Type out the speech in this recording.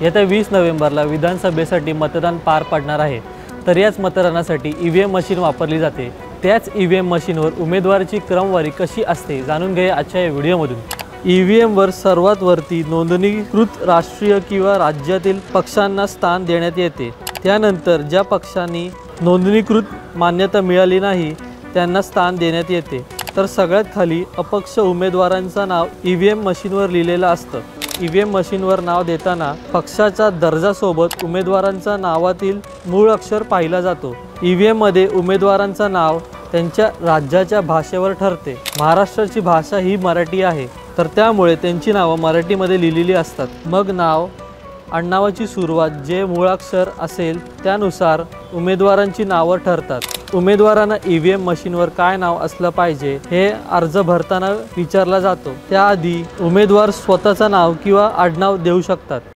येत्या 20 नोव्हेंबरला विधानसभेसाठी मतदान पार पडणार आहे। तर याच मतदानासाठी ईव्हीएम मशीन वापरली जाते। त्याच ईव्हीएम मशीनवर उमेदवाराची क्रमवारी कशी असते जाणून घ्या आजच्या या व्हिडिओमधून। ईव्हीएमवर सर्वात वरती नोंदणीकृत राष्ट्रीय किंवा राज्यातील पक्षांना स्थान देण्यात येते। त्यानंतर ज्या पक्षांनी नोंदणीकृत मान्यता मिळाली नाही त्यांना स्थान देण्यात येते। तर सगळ्यात खाली अपक्ष उमेदवारांचं नाव ईव्हीएम मशीनवर लिहिलेलं असतं। ईव्हीएम मशीनवर नाव देताना पक्षाच्या दर्जासोबत उमेदवारांच्या नावातील मूळ अक्षर पाहिला जातो। ईव्हीएममध्ये उमेदवारांचं नाव त्यांच्या राज्याच्या भाषेवर ठरते। महाराष्ट्राची भाषा ही मराठी आहे, तर त्यामुळे त्यांची नावं मराठीमध्ये लिहिलेली असतात। मग नाव आडनावाची सुरुवात जे मूळाक्षर असेल त्यानुसार उमेदवारांची नावं ठरतात। उमेदवारांना ईव्हीएम मशीनवर काय नाव असलं पाहिजे हे अर्ज भरताना विचारला जातो। त्याआधी उमेदवार स्वतःचं नाव किंवा आडनाव देऊ शकतात।